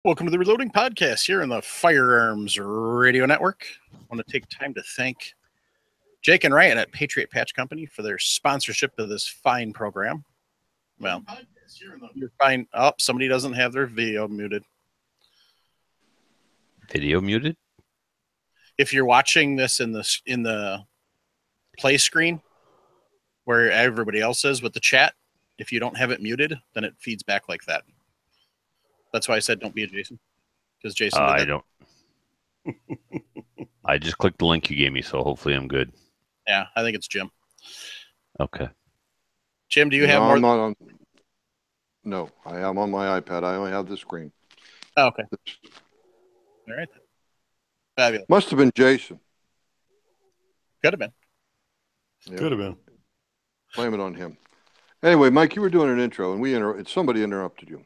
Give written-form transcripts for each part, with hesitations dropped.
Welcome to the Reloading Podcast here on the Firearms Radio Network. I want to take time to thank Jake and Ryan at Patriot Patch Company for their sponsorship of this fine program. Well, you're fine. Oh, somebody doesn't have their video muted. Video muted? If you're watching this in the play screen where everybody else is with the chat, if you don't have it muted, then it feeds back like that. That's why I said don't be a Jason. Because Jason did that. I don't. I just clicked the link you gave me, so hopefully I'm good. Yeah, I think it's Jim. Okay. Jim, do you have more? I'm not on. No, I am on my iPad. I only have the screen. Oh, okay. All right. Fabulous. Must have been Jason. Could have been. Yeah. Could have been. Blame it on him. Anyway, Mike, you were doing an intro, and somebody interrupted you.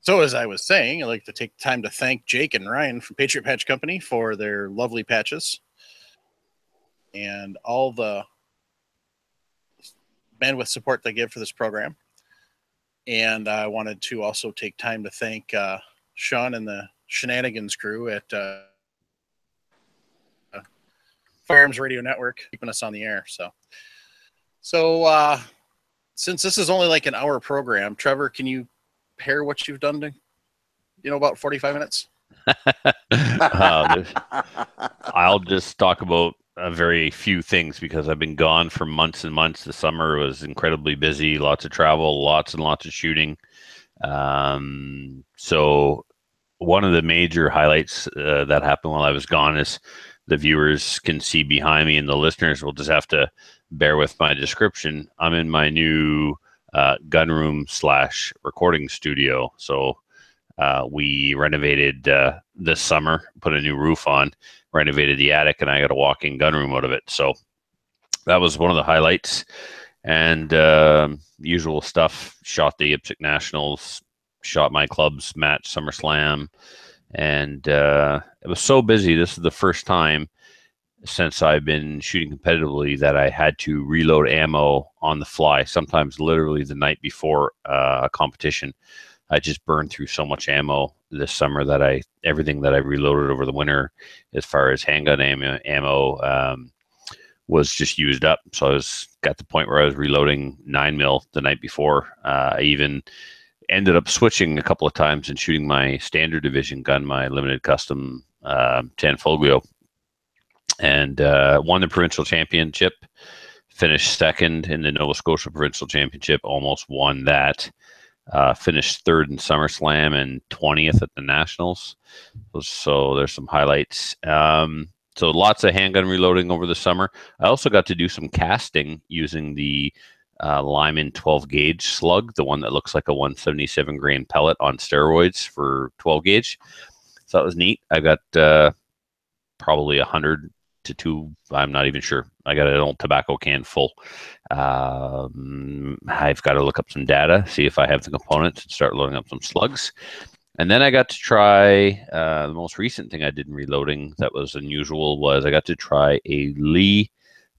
So as I was saying, I'd like to take time to thank Jake and Ryan from Patriot Patch Company for their lovely patches and all the bandwidth support they give for this program. And I wanted to also take time to thank Sean and the Shenanigans crew at Firearms Radio Network, keeping us on the air. So since this is only like an hour program, Trevor, can you pair what you've done to, about 45 minutes? I'll just talk about a very few things because I've been gone for months and months. The summer was incredibly busy, lots of travel, lots and lots of shooting. So one of the major highlights that happened while I was gone is the viewers can see behind me, and the listeners will just have to bear with my description. I'm in my new gun room / recording studio. So we renovated this summer, put a new roof on, renovated the attic, and I got a walk-in gun room out of it. So that was one of the highlights. And usual stuff, shot the IPSC Nationals, shot my club's match, SummerSlam. And it was so busy. This is the first time since I've been shooting competitively that I had to reload ammo on the fly, sometimes literally the night before a competition. I just burned through so much ammo this summer that everything that I reloaded over the winter as far as handgun ammo was just used up. So I got to the point where I was reloading 9mm the night before. I even ended up switching a couple of times and shooting my standard division gun, my limited custom 10 Foglio, and won the provincial championship, finished second in the Nova Scotia provincial championship, almost won that, finished third in SummerSlam and 20th at the Nationals. So there's some highlights. So lots of handgun reloading over the summer. I also got to do some casting using the Lyman 12 gauge slug, the one that looks like a 177 grain pellet on steroids for 12 gauge. So that was neat. I got probably 100 to 2, I'm not even sure. I got an old tobacco can full. I've got to look up some data, see if I have the components, and start loading up some slugs. And then I got to try, the most recent thing I did in reloading that was unusual was I got to try a Lee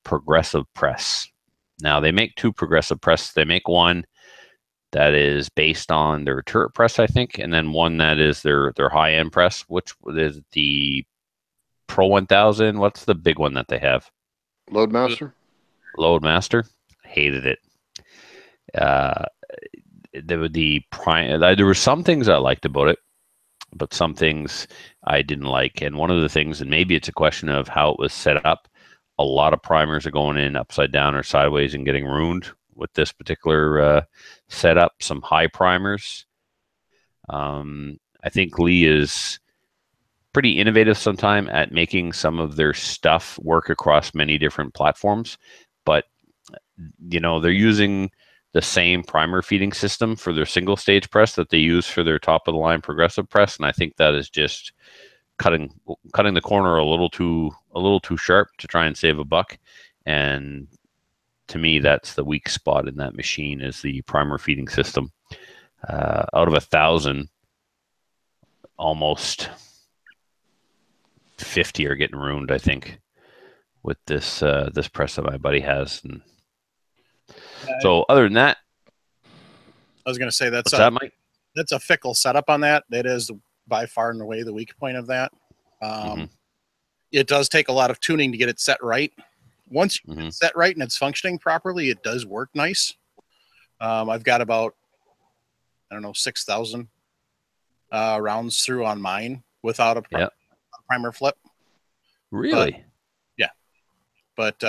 progressive press. Now, they make two progressive press. They make one that is based on their turret press, I think, and then one that is their high-end press, which is the Pro 1000. What's the big one that they have? Loadmaster? Loadmaster. Hated it. There were some things I liked about it, but some things I didn't like. And one of the things, and maybe it's a question of how it was set up, a lot of primers are going in upside down or sideways and getting ruined with this particular setup. Some high primers. I think Lee is pretty innovative sometime at making some of their stuff work across many different platforms, but they're using the same primer feeding system for their single stage press that they use for their top of the line progressive press, and I think that is just cutting the corner a little too sharp to try and save a buck. And to me, that's the weak spot in that machine, is the primer feeding system. Out of 1,000, almost 50 are getting ruined, I think, with this press that my buddy has. And so other than that, I was going to say that's what's that, Mike? That's a fickle setup on that. That is by far and away the weak point of that. It does take a lot of tuning to get it set right. Once you get it set right and it's functioning properly, it does work nice. I've got about, 6,000 rounds through on mine without a primer flip. Really? But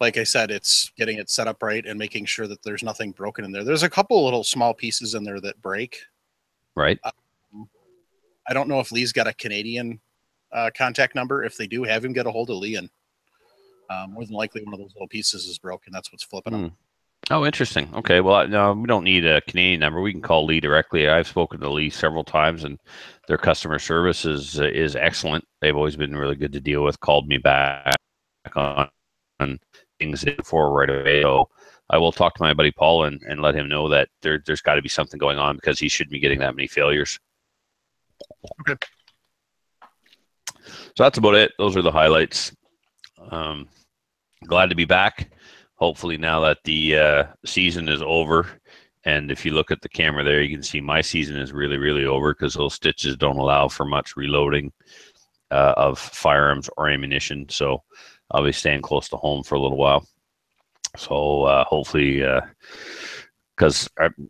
like I said, it's getting it set up right and making sure that there's nothing broken in there. There's a couple little small pieces in there that break. Right. I don't know if Lee's got a Canadian contact number. If they do, have him get a hold of Lee, and more than likely one of those little pieces is broken. That's what's flipping them. Oh, interesting. Okay, well, no, we don't need a Canadian number. We can call Lee directly. I've spoken to Lee several times, and their customer service is excellent. They've always been really good to deal with. Called me back on things before right away. So I will talk to my buddy Paul and let him know that there's got to be something going on, because he shouldn't be getting that many failures. Okay. So that's about it. Those are the highlights. Glad to be back. Hopefully now that the season is over, and if you look at the camera there, you can see my season is really, really over, because those stitches don't allow for much reloading of firearms or ammunition. So I'll be staying close to home for a little while. So hopefully, because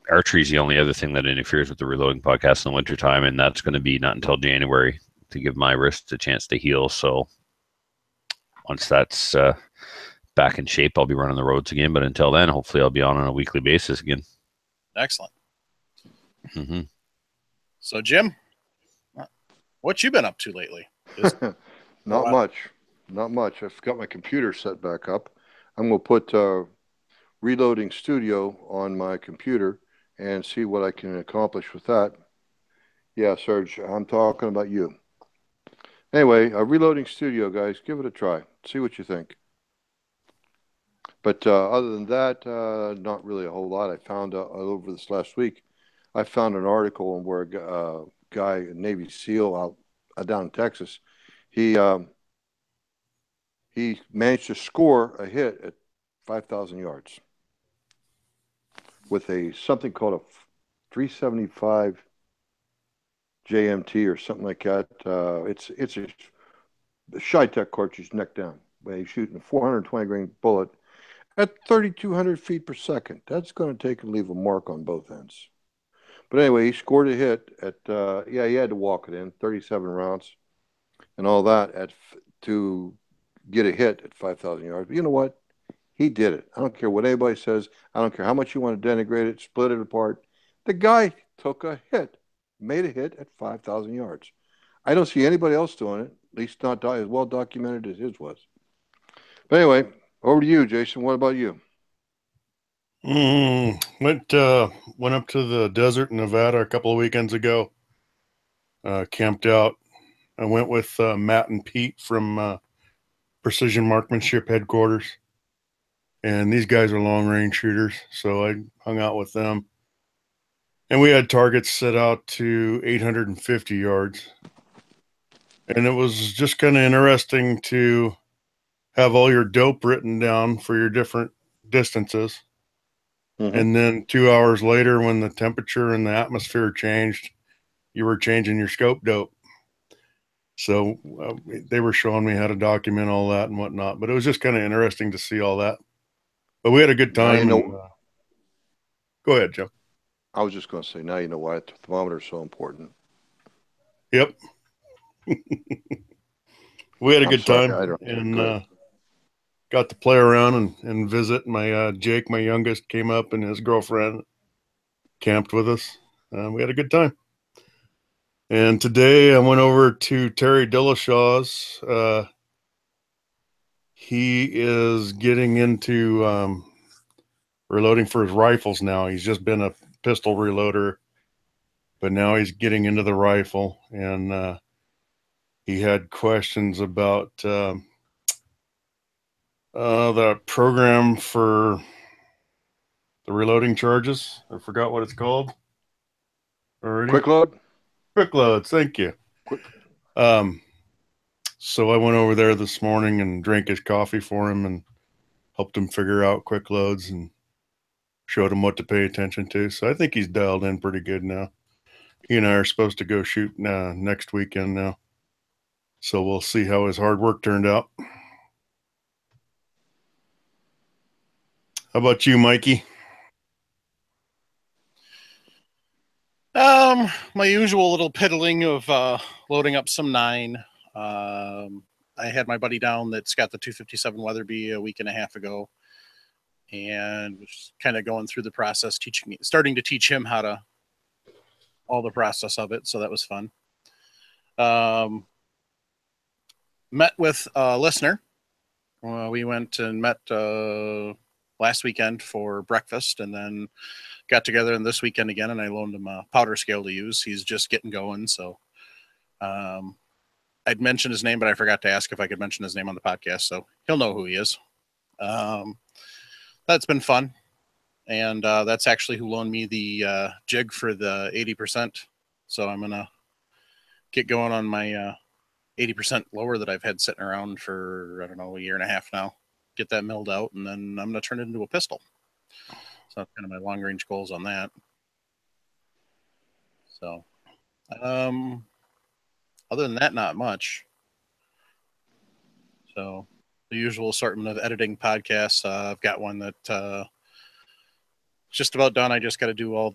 archery is the only other thing that interferes with the reloading podcast in the wintertime, and that's going to be not until January to give my wrist a chance to heal. So once that's back in shape, I'll be running the roads again. But until then, hopefully I'll be on a weekly basis again. Excellent. So, Jim, what you been up to lately? Not much. I've got my computer set back up. I'm going to put Reloading Studio on my computer and see what I can accomplish with that. Yeah, Serge, I'm talking about you. Anyway, Reloading Studio, guys, give it a try. See what you think. But other than that, not really a whole lot. I found over this last week, I found an article where a guy, a Navy SEAL out down in Texas, he managed to score a hit at 5,000 yards with something called a 375 JMT or something like that. It's a Shy-Tech cartridge, neck down. When he's shooting a 420 grain bullet at 3,200 feet per second. That's going to take and leave a mark on both ends. But anyway, he scored a hit at, he had to walk it in, 37 rounds and all that to get a hit at 5,000 yards. But you know what? He did it. I don't care what anybody says. I don't care how much you want to denigrate it, split it apart. The guy took a hit, made a hit at 5,000 yards. I don't see anybody else doing it, at least not as well documented as his was. But anyway, over to you, Jason. What about you? Went up to the desert in Nevada a couple of weekends ago. Camped out. I went with Matt and Pete from Precision Marksmanship headquarters. And these guys are long-range shooters, so I hung out with them. And we had targets set out to 850 yards. And it was just kind of interesting to have all your dope written down for your different distances. And then 2 hours later, when the temperature and the atmosphere changed, you were changing your scope dope. So they were showing me how to document all that and whatnot. But it was just kind of interesting to see all that. But we had a good time. Go ahead, Joe. I was just going to say, now you know why the thermometer is so important. Yep. We had a good time and got to play around and visit. My Jake, my youngest, came up and his girlfriend camped with us. We had a good time. And today I went over to Terry Dillashaw's. He is getting into reloading for his rifles now. He's just been a pistol reloader, but now he's getting into the rifle. And he had questions about the program for the reloading charges. I forgot what it's called already. Quick load? Quick loads, thank you. So I went over there this morning and drank his coffee for him and helped him figure out quick loads. And showed him what to pay attention to. So I think he's dialed in pretty good now. He and I are supposed to go shoot next weekend now. So we'll see how his hard work turned out. How about you, Mikey? My usual little piddling of loading up some 9. I had my buddy down that's got the 257 Weatherby a week and a half ago, and was kind of going through the process, starting to teach him how to all the process of it. So that was fun. Met with a listener. We went and met last weekend for breakfast, and then got together and this weekend again, and I loaned him a powder scale to use. He's just getting going. So I'd mentioned his name, but I forgot to ask if I could mention his name on the podcast. So he'll know who he is. That's been fun. And that's actually who loaned me the jig for the 80%. So I'm going to get going on my 80% lower that I've had sitting around for, I don't know, a year and a half now. Get that milled out, and then I'm going to turn it into a pistol. So that's kind of my long range goals on that. So, other than that, not much. So the usual assortment of editing podcasts. I've got one that just about done. I just got to do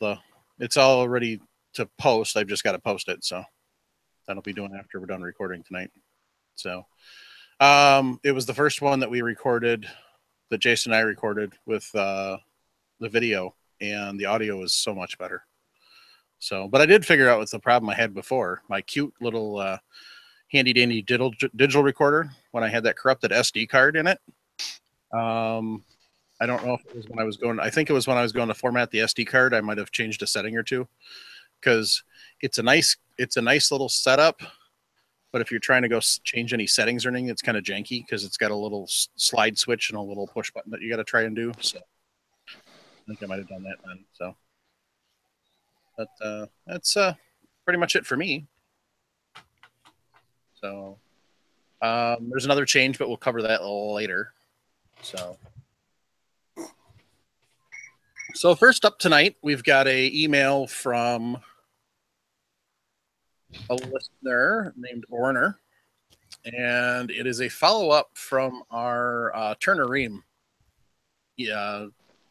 it's all ready to post. I've just got to post it. So that'll be doing after we're done recording tonight. So it was the first one that we recorded, that Jason and I recorded with the video, and the audio was so much better. So, but I did figure out what's the problem I had before. My cute little handy dandy digital recorder, when I had that corrupted SD card in it. I don't know if it was when I was going, I think it was when I was going to format the SD card. I might have changed a setting or two, because it's a nice little setup. But if you're trying to go change any settings or anything, it's kind of janky, because it's got a little slide switch and a little push button that you got to try and do. So I think I might have done that then. So, but that's pretty much it for me. So there's another change, but we'll cover that a little later. So first up tonight, we've got an email from a listener named Orner, and it is a follow-up from our Turner Ream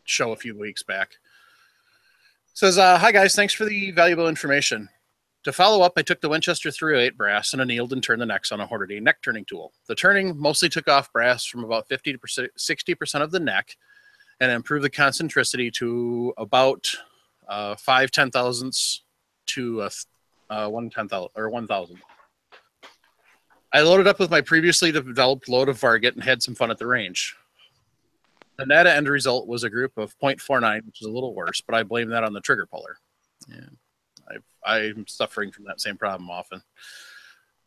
show a few weeks back. It says, hi guys, thanks for the valuable information. To follow up, I took the Winchester 308 brass and annealed and turned the necks on a Hornady neck turning tool. The turning mostly took off brass from about 50 to 60% of the neck and improved the concentricity to about 5 10,000ths to 1 10,000 or 1,000. I loaded up with my previously developed load of Varget and had some fun at the range. The net end result was a group of 0.49, which is a little worse, but I blame that on the trigger puller. Yeah. I'm suffering from that same problem often.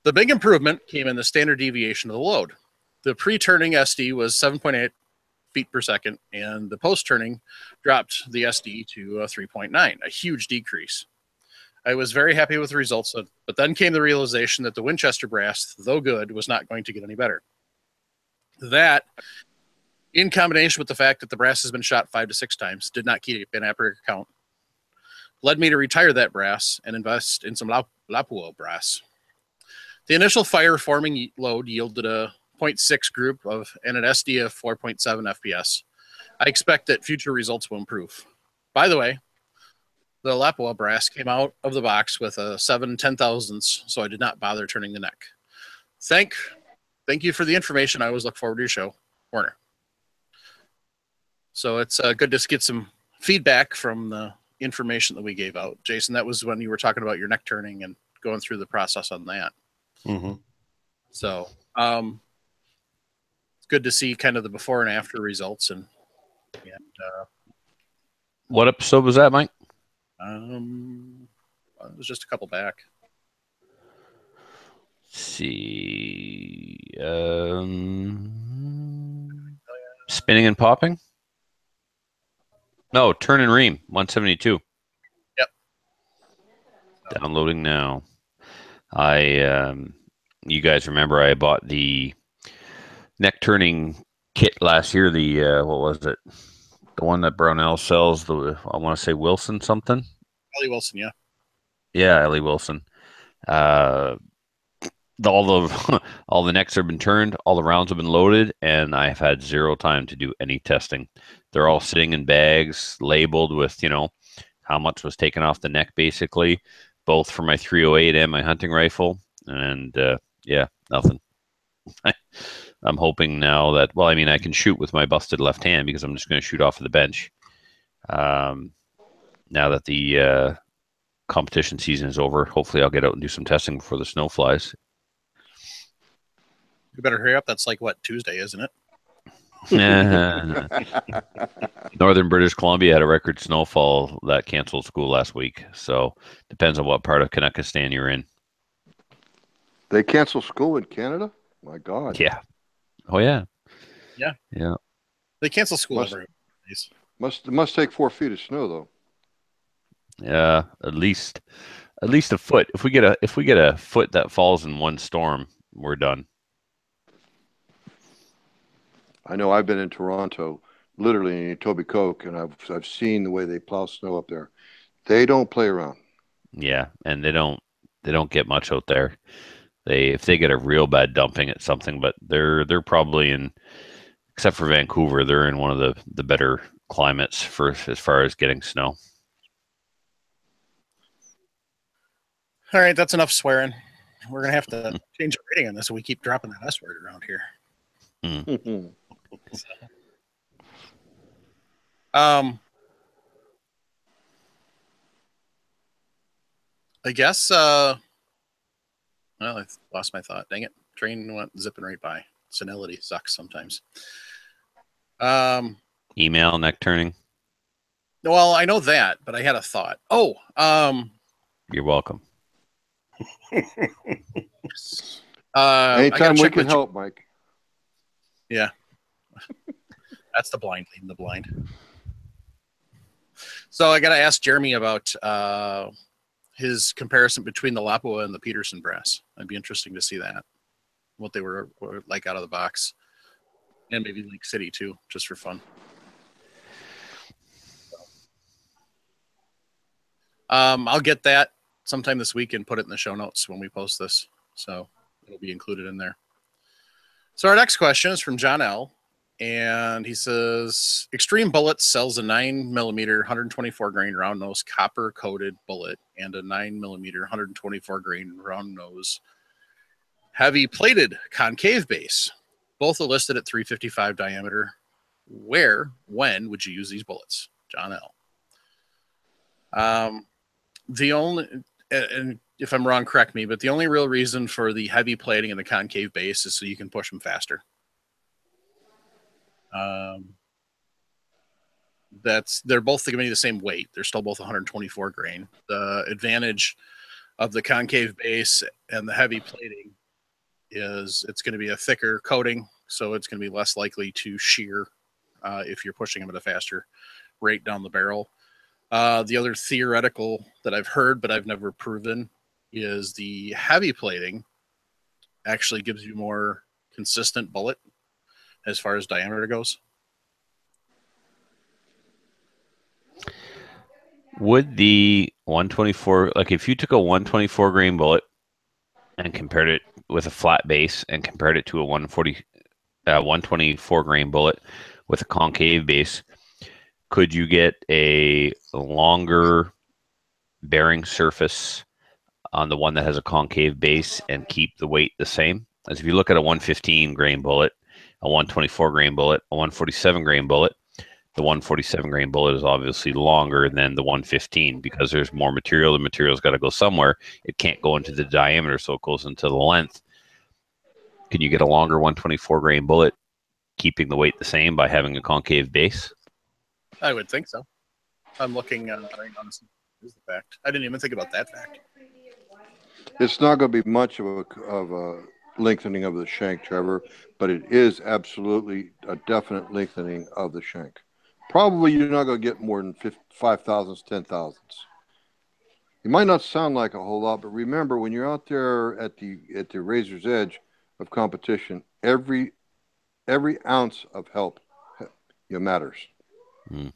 The big improvement came in the standard deviation of the load. The pre-turning SD was 7.8 feet per second, and the post-turning dropped the SD to 3.9, a huge decrease. I was very happy with the results, but then came the realization that the Winchester brass, though good, was not going to get any better. That, in combination with the fact that the brass has been shot 5 to 6 times, did not keep an accurate count, led me to retire that brass and invest in some Lapua brass. The initial fire forming load yielded a 0.6 group and an SD of 4.7 FPS. I expect that future results will improve. By the way, the Lapua brass came out of the box with a 7 10,000ths, so I did not bother turning the neck. Thank you for the information. I always look forward to your show, Warner. So it's good to get some feedback from the information that we gave out. Jason, that was when you were talking about your neck turning and going through the process on that. Mm-hmm. So it's good to see kind of the before and after results. And what episode was that, Mike? It was just a couple back. Let's see. Spinning and popping? No, turn and ream, 172. Yep. Downloading now. You guys remember I bought the neck turning kit last year, the what was it? The one that Brownell sells, I want to say Wilson something. Ellie Wilson, yeah. Yeah, Ellie Wilson. Uh, all the all the necks have been turned, all the rounds have been loaded, and I've had zero time to do any testing. They're all sitting in bags, labeled with how much was taken off the neck, basically, both for my 308 and my hunting rifle, and yeah, nothing. I'm hoping now that I can shoot with my busted left hand because I'm just going to shoot off of the bench. Now that the competition season is over, hopefully I'll get out and do some testing before the snow flies. You better hurry up. That's like Tuesday, isn't it? Northern British Columbia had a record snowfall that canceled school last week. So depends on what part of Kanakistan you're in. They cancel school in Canada? My God. Yeah. Oh yeah. Yeah. Yeah. They cancel school every days. Must take 4 feet of snow though. Yeah, at least a foot. If we get a foot that falls in one storm, we're done. I know I've been in Toronto, literally in Etobicoke, and I've seen the way they plow snow up there. They don't play around. Yeah, and they don't get much out there. If they get a real bad dumping at something, but they're probably in, except for Vancouver, they're in one of the better climates for as far as getting snow. All right, that's enough swearing. We're gonna have to change the rating on this, so we keep dropping that S word around here. I guess. Well, I lost my thought. Dang it! Train went zipping right by. Senility sucks sometimes. Email neck turning. Well, I know that, but I had a thought. Oh, you're welcome. Anytime we can help, Mike. Yeah. That's the blind leading the blind. So I got to ask Jeremy about his comparison between the Lapua and the Peterson brass. It'd be interesting to see that, what they were like out of the box, and maybe Lake City too, just for fun. I'll get that sometime this week and put it in the show notes when we post this, so it'll be included in there. So our next question is from John L. And he says, Extreme Bullets sells a 9mm 124 grain round nose copper coated bullet and a 9mm 124 grain round nose heavy plated concave base. Both are listed at 355 diameter. When would you use these bullets? John L. The only, and if I'm wrong, correct me, but the only real reason for the heavy plating and the concave base is so you can push them faster. They're both going to be the same weight. They're still both 124 grain. The advantage of the concave base and the heavy plating is it's going to be a thicker coating, so it's going to be less likely to shear if you're pushing them at a faster rate down the barrel. The other theoretical that I've heard, but I've never proven, is the heavy plating actually gives you more consistent bullet as far as diameter goes. Would the 124, like if you took a 124 grain bullet and compared it with a flat base and compared it to a 124 grain bullet with a concave base, could you get a longer bearing surface on the one that has a concave base and keep the weight the same? As if you look at a 115 grain bullet, a 124 grain bullet, a 147 grain bullet, the 147 grain bullet is obviously longer than the 115 because there's more material. The material's got to go somewhere. It can't go into the diameter, so it goes into the length. Can you get a longer 124 grain bullet keeping the weight the same by having a concave base? I would think so. I'm looking, honestly, is the fact. I didn't even think about that fact. It's not going to be much of a lengthening of the shank, Trevor, but it is absolutely a definite lengthening of the shank. Probably you're not going to get more than 5 thousandths, 10 thousandths. It might not sound like a whole lot, but remember when you're out there at the razor's edge of competition, every ounce of help matters. Mm.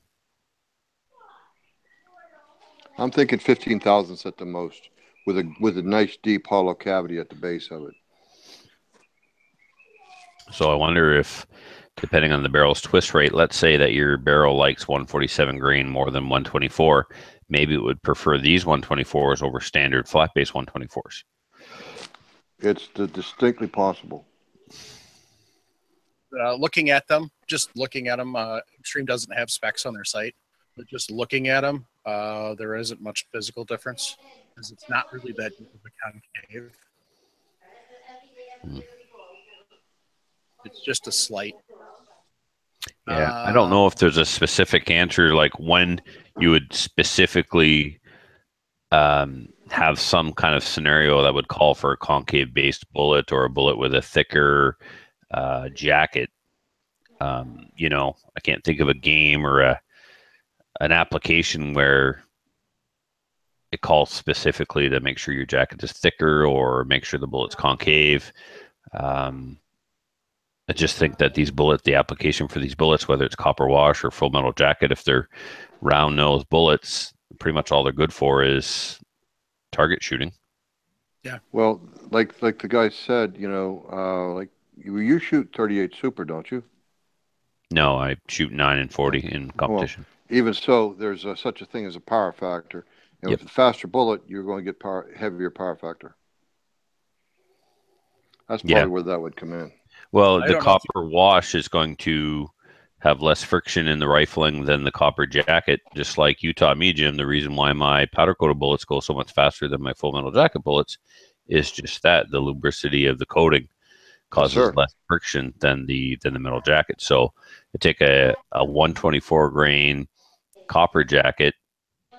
I'm thinking 15 thousandths at the most, with a nice deep hollow cavity at the base of it. So I wonder if, depending on the barrel's twist rate, let's say that your barrel likes 147 grain more than 124, maybe it would prefer these 124s over standard flat base 124s. It's distinctly possible. Looking at them, Extreme doesn't have specs on their site, but just looking at them, there isn't much physical difference because it's not really that deep of a concave. It's just a slight. Yeah, I don't know if there's a specific answer, like when you would specifically have some kind of scenario that would call for a concave-based bullet or a bullet with a thicker jacket. You know, I can't think of a game or an application where it calls specifically to make sure your jacket is thicker or make sure the bullet's concave. I just think that the application for these bullets, whether it's copper wash or full metal jacket, if they're round nose bullets, pretty much all they're good for is target shooting. Yeah. Well, like the guy said, you know, like you shoot 38 Super, don't you? No, I shoot 9 and 40 in competition. Well, even so, there's such a thing as a power factor. And Yep. with a faster bullet, you're going to get heavier power factor. That's probably where that would come in. Well, the copper wash is going to have less friction in the rifling than the copper jacket. Just like you taught me, Jim, the reason why my powder coated bullets go so much faster than my full metal jacket bullets is just that the lubricity of the coating causes less friction than the metal jacket. So I take a 124 grain copper jacket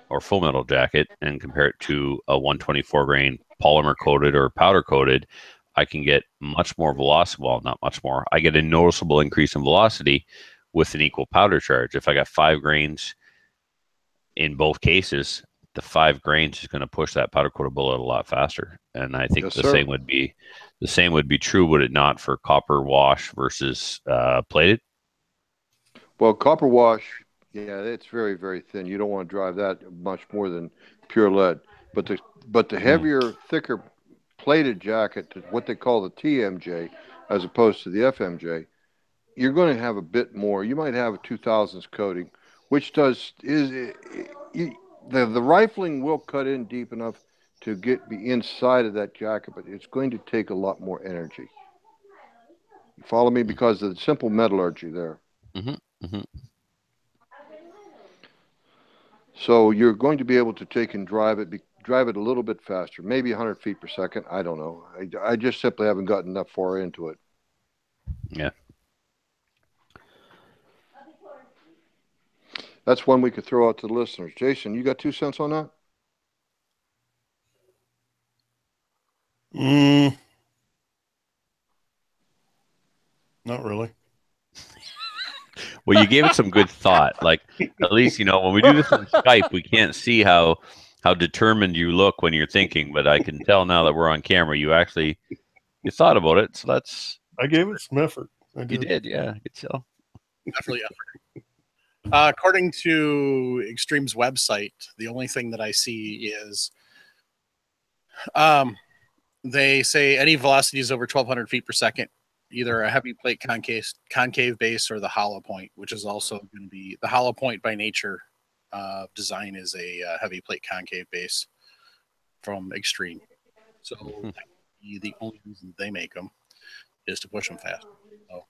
or full metal jacket and compare it to a 124 grain polymer coated or powder coated. I can get much more velocity. Well, not much more. I get a noticeable increase in velocity with an equal powder charge. If I got 5 grains in both cases, the 5 grains is going to push that powder coated bullet a lot faster. And I think same would be true, would it not, for copper wash versus plated? Well, copper wash, yeah, it's very, very thin. You don't want to drive that much more than pure lead. But the heavier, thicker plated jacket, what they call the TMJ, as opposed to the FMJ, you're going to have a bit more. You might have a 2000s coating, which the rifling will cut in deep enough to be inside of that jacket, but it's going to take a lot more energy. You follow me? Because of the simple metallurgy there. Mm-hmm. Mm-hmm. So you're going to be able to take and drive it a little bit faster, maybe 100 feet per second. I don't know. I just simply haven't gotten enough far into it. Yeah. That's one we could throw out to the listeners. Jason, you got 2 cents on that? Not really. Well, you gave it some good thought. Like, at least, you know, when we do this on Skype, we can't see how determined you look when you're thinking, but I can tell now that we're on camera, you thought about it. So I gave it some effort. You did, yeah. I could tell. Definitely effort. According to Extreme's website, the only thing that I see is they say any velocities over 1,200 feet per second, either a heavy plate concave base or the hollow point, which is also going to be the hollow point by nature design is a heavy plate concave base from Extreme. So the only reason they make them is to push them fast. So,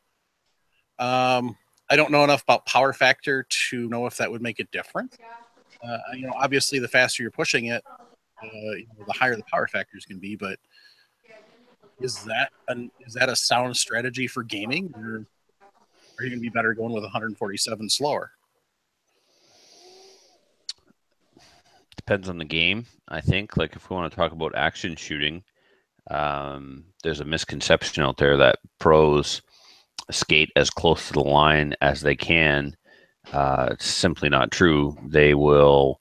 I don't know enough about power factor to know if that would make a difference. You know, obviously, the faster you're pushing it, the higher the power factor is going to be. But is that a sound strategy for gaming, or are you going to be better going with 147 slower? Depends on the game, I think. Like, if we want to talk about action shooting, there's a misconception out there that pros skate as close to the line as they can. It's simply not true. They will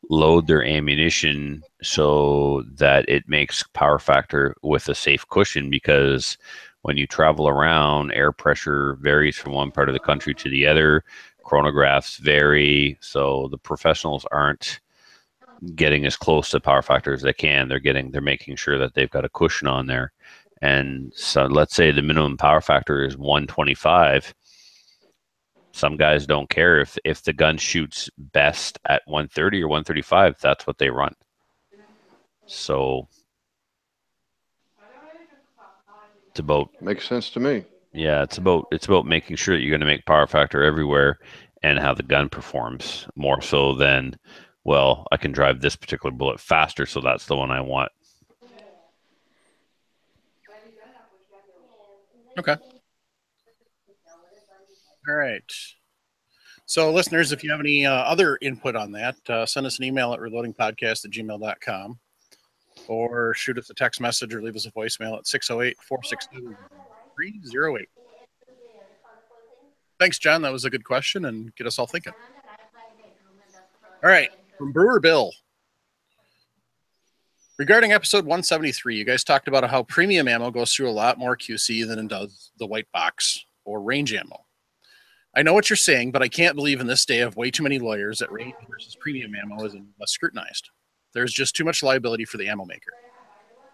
load their ammunition so that it makes power factor with a safe cushion, because when you travel around, air pressure varies from one part of the country to the other. Chronographs vary, so the professionals aren't getting as close to power factor as they can. They're making sure that they've got a cushion on there. And so let's say the minimum power factor is 125. Some guys don't care if the gun shoots best at 130 or 135. That's what they run. So it's about, Makes sense to me. yeah, it's about making sure that you're going to make power factor everywhere and how the gun performs more so than, well, I can drive this particular bullet faster, so that's the one I want. Okay. All right. So, listeners, if you have any other input on that, send us an email at reloadingpodcast@gmail.com or shoot us a text message or leave us a voicemail at 608-462-308. Thanks, John. That was a good question and get us all thinking. All right. From Brewer Bill. Regarding episode 173, you guys talked about how premium ammo goes through a lot more QC than it does the white box or range ammo. I know what you're saying, but I can't believe in this day of way too many lawyers that range versus premium ammo isn't less scrutinized. There's just too much liability for the ammo maker.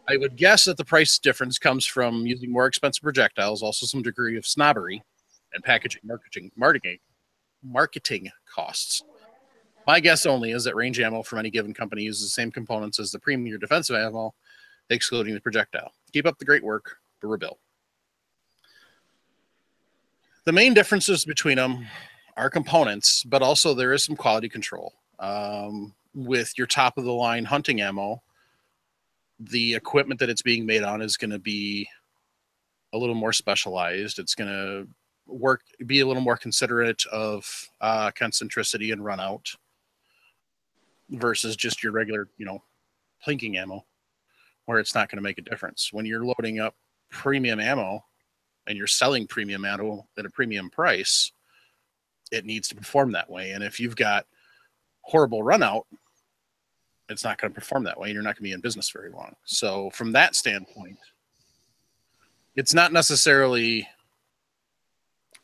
I would guess that the price difference comes from using more expensive projectiles, also some degree of snobbery and marketing costs. My guess only is that range ammo from any given company uses the same components as the premium defensive ammo, excluding the projectile. Keep up the great work, Brewer Bill. The main differences between them are components, but also there is some quality control. With your top-of-the-line hunting ammo, the equipment that it's being made on is going to be a little more specialized. It's going to be a little more considerate of concentricity and run out versus just your regular, plinking ammo, where it's not going to make a difference. When you're loading up premium ammo and you're selling premium ammo at a premium price, it needs to perform that way. And if you've got horrible run out, it's not going to perform that way, and you're not going to be in business very long. So from that standpoint, it's not necessarily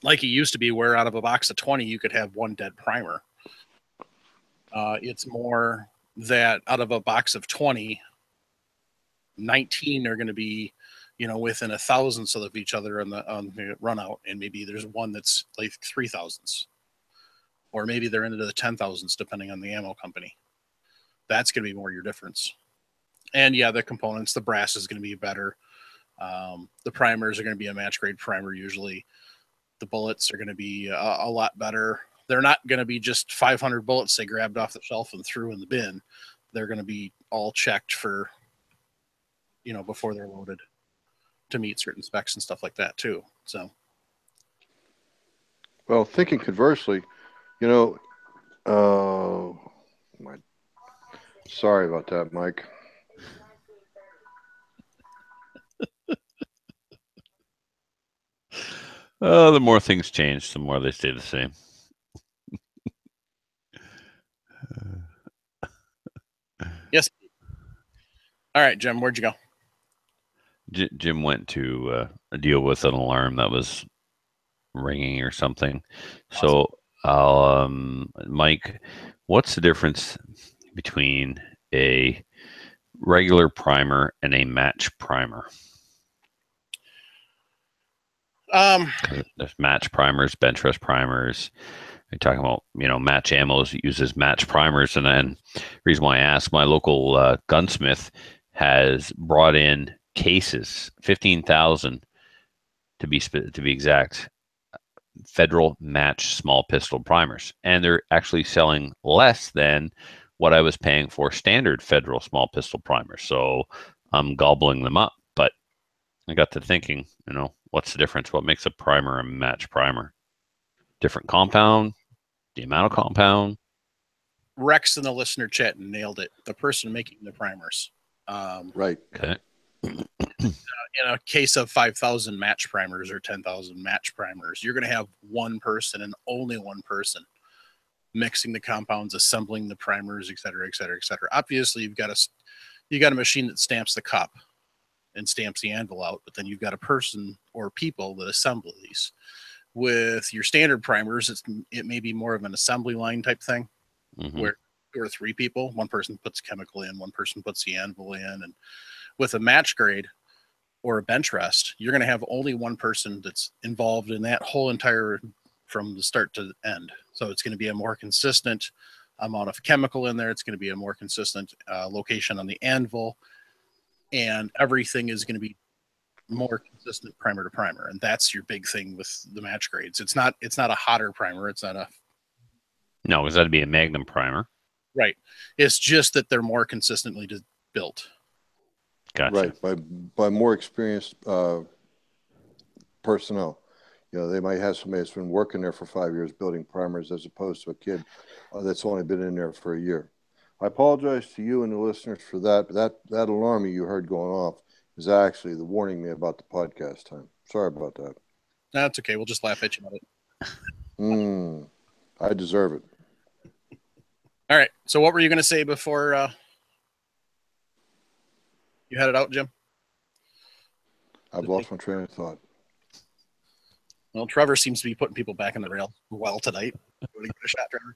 like it used to be where out of a box of 20, you could have one dead primer. It's more that out of a box of 20, 19 are going to be, within a thousandths of each other on the run out. And maybe there's one that's like 3,000ths, or maybe they're into the 10,000ths, depending on the ammo company. That's going to be more your difference. And yeah, the components, the brass is going to be better. The primers are going to be a match grade primer. Usually the bullets are going to be a lot better. They're not going to be just 500 bullets they grabbed off the shelf and threw in the bin. They're going to be all checked for, before they're loaded to meet certain specs and stuff like that too. So, well, thinking conversely, sorry about that, Mike. The more things change, the more they stay the same. Yes. All right, Jim, where'd you go? Jim went to deal with an alarm that was ringing or something. Awesome. So, Mike, what's the difference between a regular primer and a match primer? There's match primers, bench rest primers. You're talking about, match ammos uses match primers. And then the reason why I ask, my local gunsmith has brought in cases, 15,000 to be exact, Federal match small pistol primers. And they're actually selling less than what I was paying for standard Federal small pistol primers. So I'm gobbling them up. But I got to thinking, what's the difference? What makes a primer a match primer? Different compound, the amount of compound. Rex in the listener chat nailed it. The person making the primers. Right. Okay. In a case of 5,000 match primers or 10,000 match primers, you're going to have one person and only one person mixing the compounds, assembling the primers, et cetera, et cetera, et cetera. Obviously, you got a machine that stamps the cup and stamps the anvil out, but then you've got a person or people that assemble these. With your standard primers, it may be more of an assembly line type thing, where 2 or 3 people, one person puts chemical in, one person puts the anvil in. And with a match grade or a bench rest, you're going to have only one person that's involved in that whole entire, from the start to the end. So it's going to be a more consistent amount of chemical in there. It's going to be a more consistent location on the anvil, and everything is going to be more consistent primer to primer. And that's your big thing with the match grades. It's not a hotter primer. It's not a, no, because that'd be a Magnum primer. right. It's just that they're more consistently built. Gotcha. Right, by more experienced personnel. You know, they might have somebody that's been working there for 5 years building primers, as opposed to a kid that's only been in there for a year. I apologize to you and the listeners for that, but that alarm you heard going off is actually the warning me about the podcast time. Sorry about that. That's okay. We'll just laugh at you about it. I deserve it. All right. So what were you going to say before you had it out, Jim? I've lost my train of thought. Well, Trevor seems to be putting people back in the rail well tonight. You want to give it a shot, Trevor?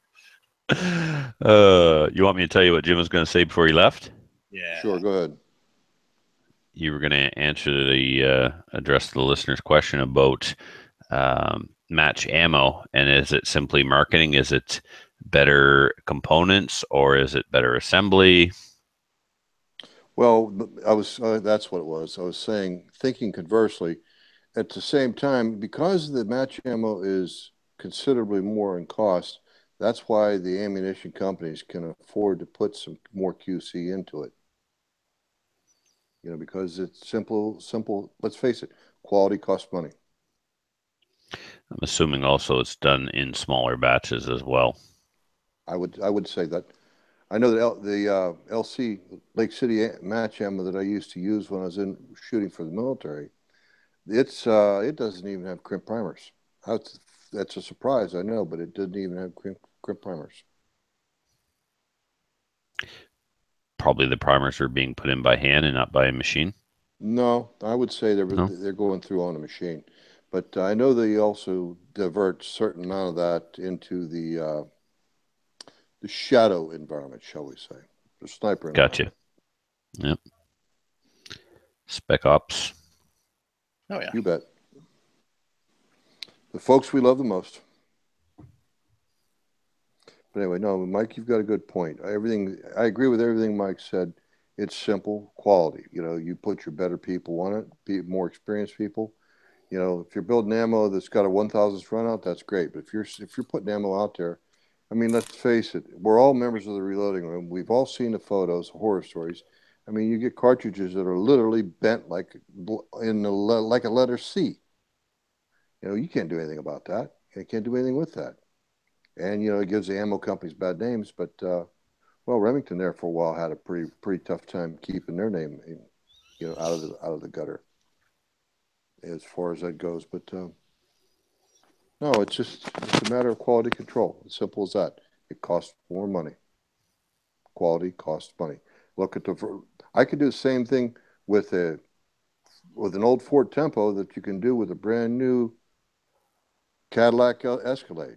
You want me to tell you what Jim was going to say before he left? Yeah. Sure, go ahead. You were going to address the listener's question about match ammo, and is it simply marketing? Is it better components, or is it better assembly? Well, that's what it was. I was thinking conversely, at the same time, because the match ammo is considerably more in cost, that's why the ammunition companies can afford to put some more QC into it. You know, because it's simple, let's face it, quality costs money. I'm assuming also it's done in smaller batches as well. I would say that. I know that the LC Lake City match ammo that I used to use when I was shooting for the military, it doesn't even have crimp primers. That's a surprise, I know, but it didn't even have crimp primers. Probably the primers are being put in by hand and not by a machine. No, I would say they're going through on a machine, but I know they also divert a certain amount of that into the shadow environment, shall we say, the sniper environment. Gotcha. Yep. Spec Ops. Oh yeah. You bet. The folks we love the most. But anyway, no, Mike, you've got a good point. I agree with everything Mike said. It's simple quality. You know, you put your better people on it, more experienced people. You know, if you're building ammo that's got a 1,000th run out, that's great. But if you're putting ammo out there, I mean, let's face it, we're all members of the reloading room. We've all seen the photos, horror stories. I mean, you get cartridges that are literally bent like a letter C. You know, you can't do anything about that. You can't do anything with that. And, you know, it gives the ammo companies bad names. But, well, Remington there for a while had a pretty tough time keeping their name, you know, out of the gutter as far as that goes. But, no, it's a matter of quality control. As simple as that. It costs more money. Quality costs money. Look at I could do the same thing with an old Ford Tempo that you can do with a brand new Cadillac Escalade.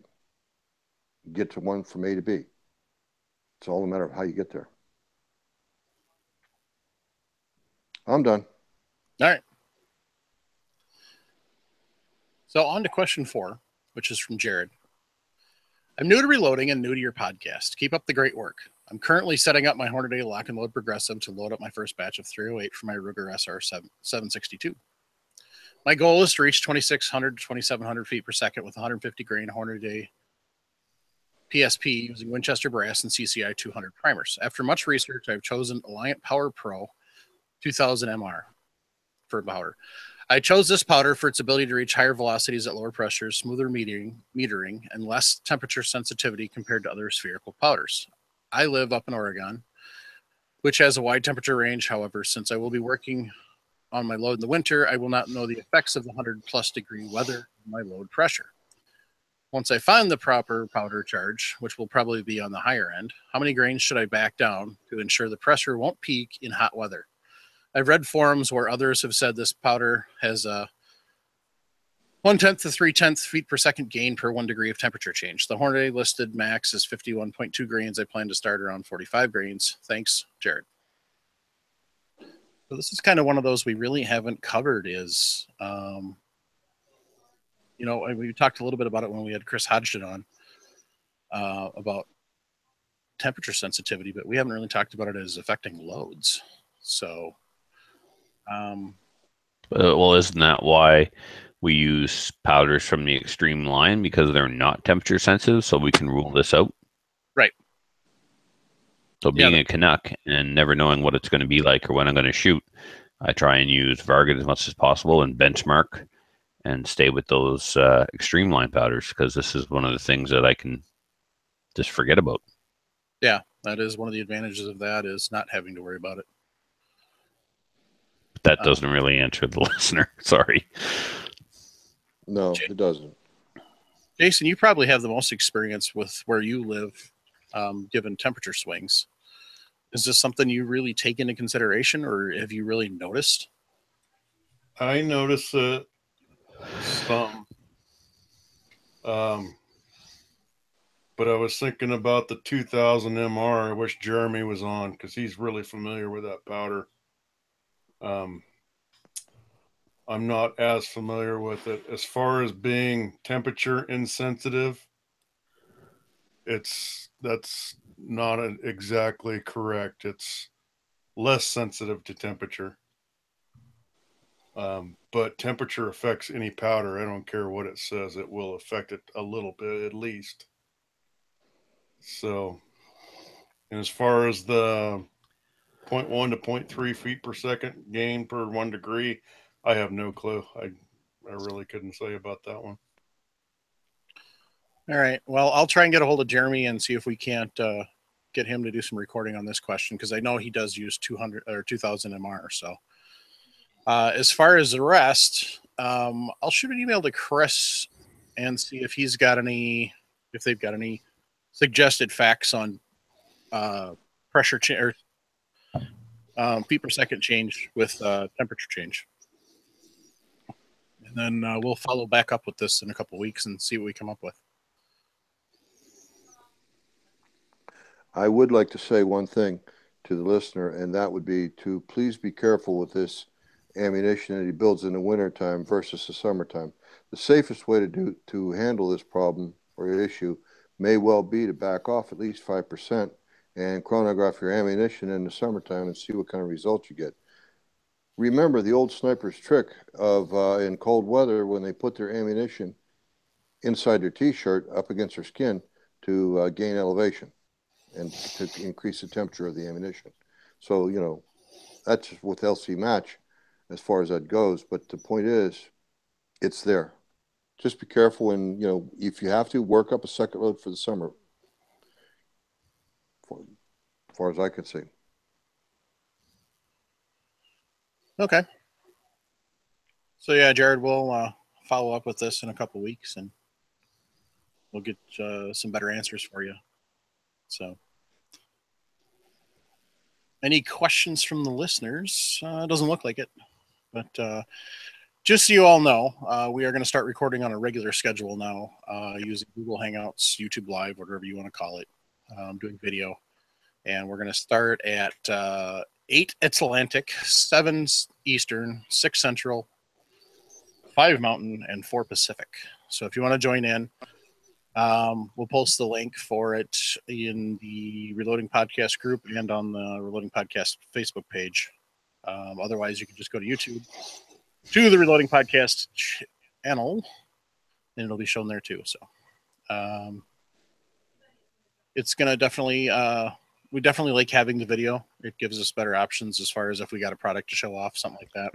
Get to one from A to B. It's all a matter of how you get there. I'm done. All right. So on to question 4, which is from Jared. I'm new to reloading and new to your podcast. Keep up the great work. I'm currently setting up my Hornady lock and load progressive to load up my first batch of 308 for my Ruger SR 762. My goal is to reach 2,600 to 2,700 feet per second with 150 grain Hornady PSP using Winchester brass and CCI 200 primers. After much research, I've chosen Alliant Power Pro 2000 MR for powder. I chose this powder for its ability to reach higher velocities at lower pressures, smoother metering, and less temperature sensitivity compared to other spherical powders. I live up in Oregon, which has a wide temperature range. However, since I will be working on my load in the winter, I will not know the effects of the 100+ degree weather on my load pressure. Once I find the proper powder charge, which will probably be on the higher end, how many grains should I back down to ensure the pressure won't peak in hot weather? I've read forums where others have said this powder has a 1/10 to 3/10 feet per second gain per 1 degree of temperature change. The Hornady listed max is 51.2 grains. I plan to start around 45 grains. Thanks, Jared. So this is kind of one of those we really haven't covered is, we talked a little bit about it when we had Chris Hodgson on about temperature sensitivity, but we haven't really talked about it as affecting loads. So, well, isn't that why we use powders from the Extreme line? Because they're not temperature sensitive, so we can rule this out. Right. So being a Canuck and never knowing what it's going to be like or when I'm going to shoot, I try and use Varget as much as possible and benchmark and stay with those Extreme line powders, because this is one of the things that I can just forget about. Yeah, that is one of the advantages of that, is not having to worry about it. But that doesn't really answer the listener. Sorry. No, it doesn't. Jason, you probably have the most experience with where you live, given temperature swings. Is this something you really take into consideration, or have you really noticed? I notice it some. But I was thinking about the 2000 MR. I wish Jeremy was on, because he's really familiar with that powder. I'm not as familiar with it. As far as being temperature insensitive, that's not exactly correct. It's less sensitive to temperature. But temperature affects any powder. I don't care what it says. It will affect it a little bit at least. So, and as far as the 0.1 to 0.3 feet per second gain per 1 degree, I have no clue. I really couldn't say about that one. All right. Well, I'll try and get a hold of Jeremy and see if we can't get him to do some recording on this question, because I know he does use 200 or 2000 MR. So as far as the rest, I'll shoot an email to Chris and see if they've got any suggested facts on pressure change or feet per second change with temperature change. And then we'll follow back up with this in a couple of weeks and see what we come up with. I would like to say one thing to the listener, and that would be to please be careful with this ammunition that he builds in the wintertime versus the summertime. The safest way to handle this problem or issue may well be to back off at least 5% and chronograph your ammunition in the summertime and see what kind of results you get. Remember the old sniper's trick of in cold weather, when they put their ammunition inside their t-shirt up against their skin to gain elevation and to increase the temperature of the ammunition. So, that's with LC Match as far as that goes. But the point is, it's there. Just be careful, and, if you have to, work up a second load for the summer, as far as I can see. Okay. So, yeah, Jared, we'll follow up with this in a couple of weeks, and we'll get some better answers for you. So, any questions from the listeners? It doesn't look like it. But just so you all know, we are going to start recording on a regular schedule now, using Google Hangouts, YouTube Live, whatever you want to call it, doing video. And we're going to start at 8 Atlantic, 7 Eastern, 6 Central, 5 Mountain, and 4 Pacific. So if you want to join in, we'll post the link for it in the Reloading Podcast group and on the Reloading Podcast Facebook page. Otherwise, you can just go to YouTube to the Reloading Podcast channel, and it'll be shown there too. So it's going to definitely, we definitely like having the video. It gives us better options as far as if we got a product to show off, something like that.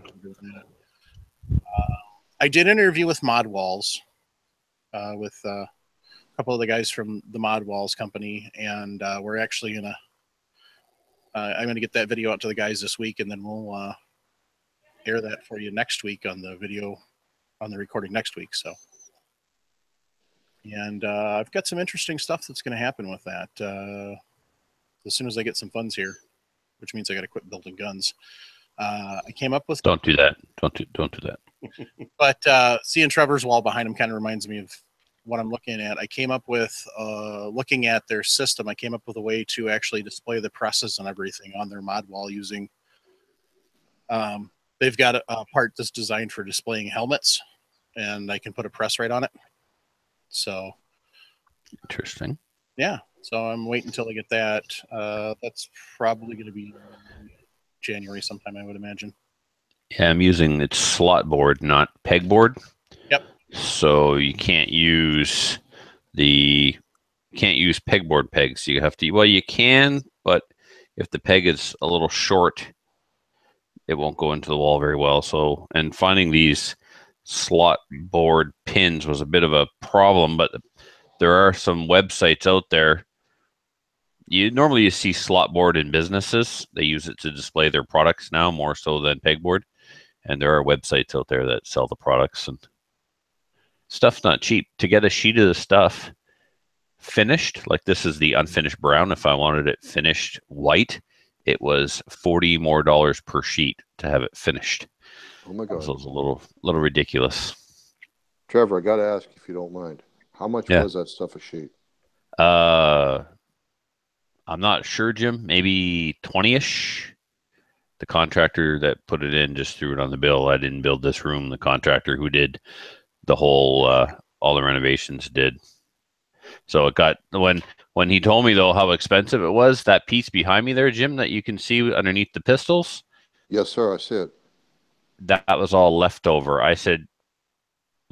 I did an interview with Mod Walls, with a couple of the guys from the Mod Walls company, and we're actually going to, I'm going to get that video out to the guys this week, and then we'll air that for you next week on the video, on the recording next week. So, and I've got some interesting stuff that's going to happen with that as soon as I get some funds here, which means I got to quit building guns. I came up with, Don't do that. Don't do that. but seeing Trevor's wall behind him kind of reminds me of what I'm looking at. I came up with, looking at their system, I came up with a way to actually display the presses and everything on their mod wall using, they've got a part that's designed for displaying helmets, and I can put a press right on it. So Interesting. yeah, so I'm waiting until I get that. That's probably going to be January sometime, I would imagine. Yeah, I'm using it's slot board, not pegboard. Yep. So you can't use pegboard pegs. You have to. Well, you can, but if the peg is a little short, it won't go into the wall very well. So, and finding these slot board pins was a bit of a problem, but there are some websites out there. You see slot board in businesses. They use it to display their products now more so than pegboard. And there are websites out there that sell the products, and stuff's not cheap. To get a sheet of the stuff finished, like this is the unfinished brown. If I wanted it finished white, it was $40 more per sheet to have it finished. Oh my God. So it's a little ridiculous. Trevor, I got to ask if you don't mind. How much was that stuff a sheet? I'm not sure, Jim. Maybe 20-ish. The contractor that put it in just threw it on the bill. I didn't build this room. The contractor who did the whole, all the renovations did. So it got, when he told me though how expensive it was, that piece behind me there, Jim, that you can see underneath the pistols. Yes, sir. I see it. That was all leftover. I said,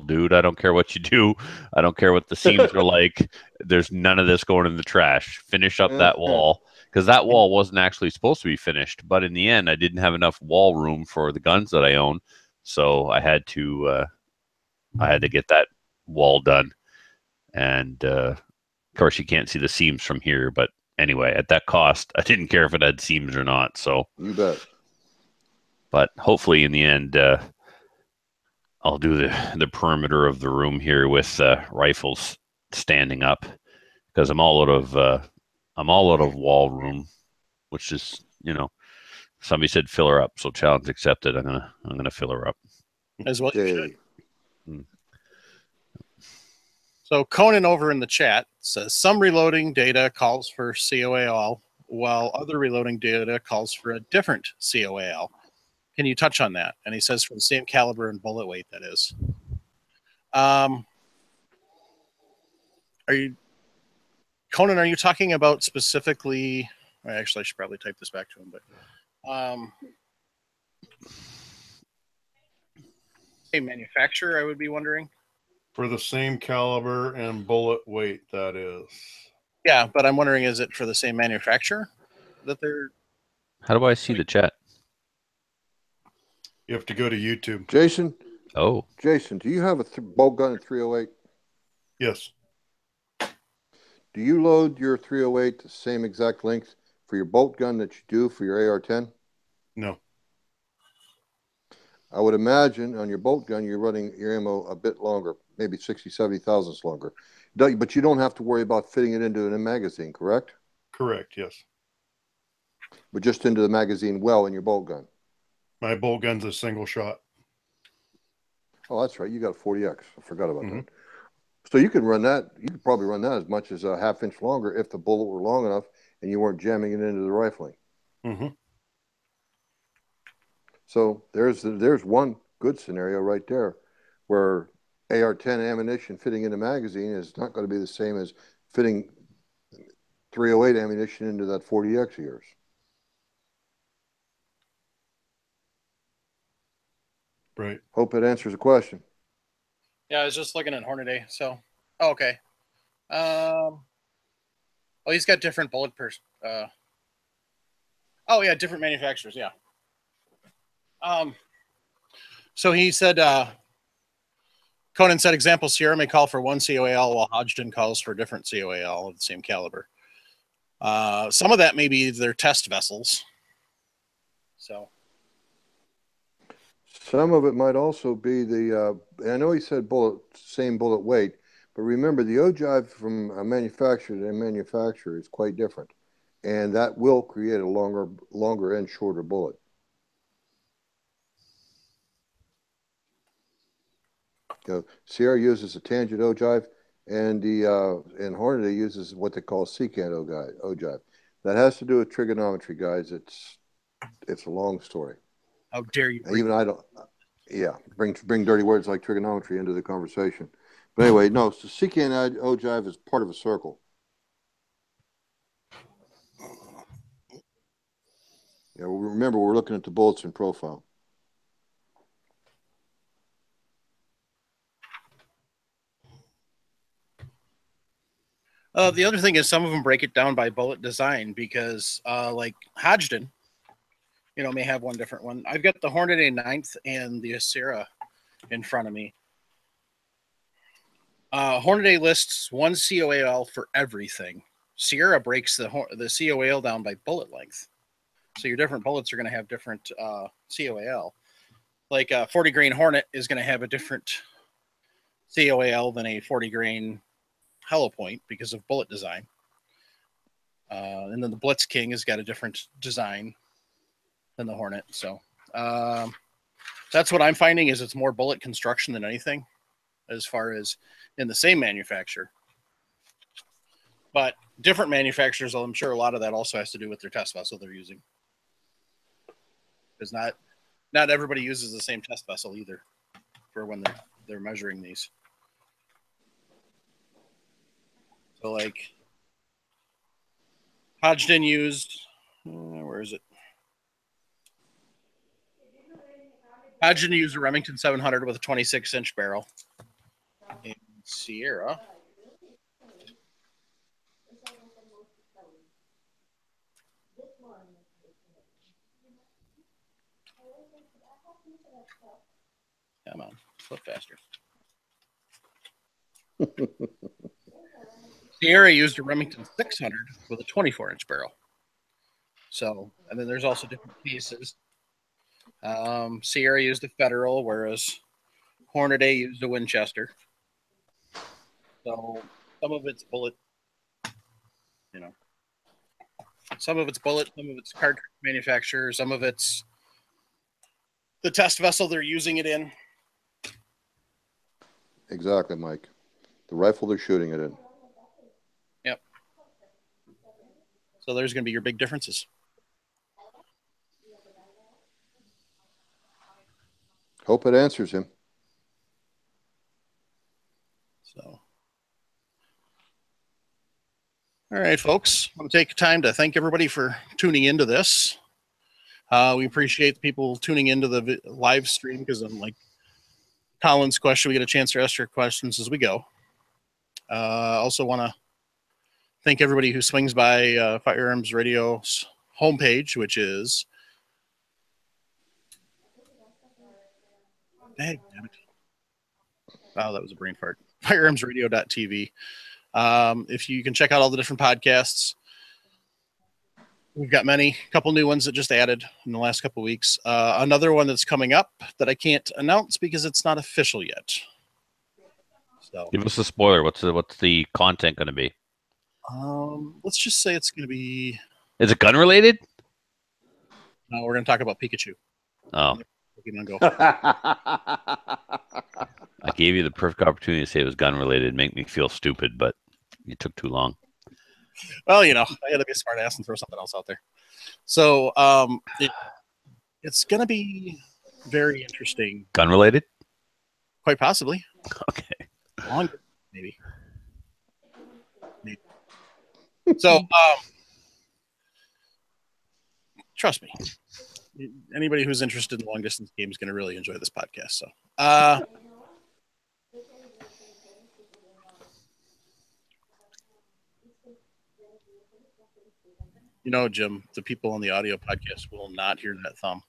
dude, I don't care what you do. I don't care what the seams are like. There's none of this going in the trash. Finish up that wall. Because that wall wasn't actually supposed to be finished. But in the end, I didn't have enough wall room for the guns that I own. So I had to get that wall done. And of course, you can't see the seams from here. But anyway, at that cost, I didn't care if it had seams or not. So you bet. But hopefully in the end, I'll do the perimeter of the room here with rifles standing up, because I'm all out of wall room, which is, somebody said fill her up, so challenge accepted. I'm gonna fill her up as well. You should. So Conan over in the chat says some reloading data calls for COAL, while other reloading data calls for a different COAL. Can you touch on that? And he says for the same caliber and bullet weight, that is. Conan, are you talking about specifically? Actually, I should probably type this back to him, but same manufacturer, I would be wondering. For the same caliber and bullet weight, that is. Yeah, but I'm wondering, is it for the same manufacturer that they're? How do I see the chat? You have to go to YouTube. Jason? Oh. Jason, do you have a bolt gun at 308? Yes. Do you load your 308 the same exact length for your bolt gun that you do for your AR-10? No. I would imagine on your bolt gun, you're running your ammo a bit longer, maybe 60, 70 thousandths longer. But you don't have to worry about fitting it into a magazine, correct? Correct, yes. But just into the magazine well in your bolt gun. My bolt gun's a single shot. Oh, that's right. You got a 40X. I forgot about that. So you can run that. You could probably run that as much as a half-inch longer if the bullet were long enough and you weren't jamming it into the rifling. So there's one good scenario right there where AR-10 ammunition fitting in a magazine is not going to be the same as fitting 308 ammunition into that 40X of yours. Right. Hope it answers the question. Yeah, I was just looking at Hornady. So, okay. Well, he's got different bullet different manufacturers. Yeah. So he said, Conan said, example, Sierra may call for one COAL while Hodgdon calls for a different COAL of the same caliber. Some of that may be their test vessels. So. Some of it might also be the, I know he said same bullet weight, but remember the ogive from a manufacturer to a manufacturer is quite different. And that will create a longer and shorter bullet. Sierra uses a tangent ogive, and and Hornady uses what they call secant ogive. That has to do with trigonometry, guys. It's a long story. How dare you? Even I don't. Yeah, bring dirty words like trigonometry into the conversation. But anyway, no. So secant ogive is part of a circle. Yeah, well, remember we're looking at the bullets in profile. The other thing is some of them break it down by bullet design because, like Hodgdon, may have one different one. I've got the Hornady 9th and the Sierra in front of me. Hornady lists one COAL for everything. Sierra breaks the COAL down by bullet length. So your different bullets are going to have different COAL. Like a 40 grain Hornet is going to have a different COAL than a 40 grain Hollow Point because of bullet design. And then the Blitz King has got a different design than the Hornet. So that's what I'm finding is it's more bullet construction than anything as far as in the same manufacturer. But different manufacturers, I'm sure a lot of that also has to do with their test vessel they're using. Because not everybody uses the same test vessel either for when they're measuring these. So like Hodgdon used, where is it? Hodgdon used a Remington 700 with a 26-inch barrel. And Sierra come on, flip faster. Sierra used a Remington 600 with a 24-inch barrel. So, and then there's also different pieces. Sierra used a Federal, whereas Hornady used a Winchester. So some of it's bullet, some of it's bullet, some of it's cartridge manufacturer, some of it's the test vessel they're using it in. Exactly, Mike. The rifle they're shooting it in. Yep. So there's going to be your big differences. Hope it answers him. So, all right, folks. I'm going to take time to thank everybody for tuning into this. We appreciate the people tuning into the live stream because I'm like Colin's question. We get a chance to ask your questions as we go. Also want to thank everybody who swings by Firearms Radio's homepage, which is damn it. Oh, that was a brain fart. Firearmsradio.tv. If you can check out all the different podcasts, we've got a couple new ones that just added in the last couple of weeks. Another one that's coming up that I can't announce because it's not official yet. So give us a spoiler. What's the content going to be? Let's just say it's going to be. Is it gun related? No, we're going to talk about Pikachu. Oh. Pokemon Go. I gave you the perfect opportunity to say it was gun related, make me feel stupid, but you took too long. Well, I got to be a smart ass and throw something else out there. So it's going to be very interesting. Gun related? Quite possibly. Okay. Longer, maybe. So trust me. Anybody who's interested in long distance games is going to really enjoy this podcast. So, Jim, the people on the audio podcast will not hear that thumb.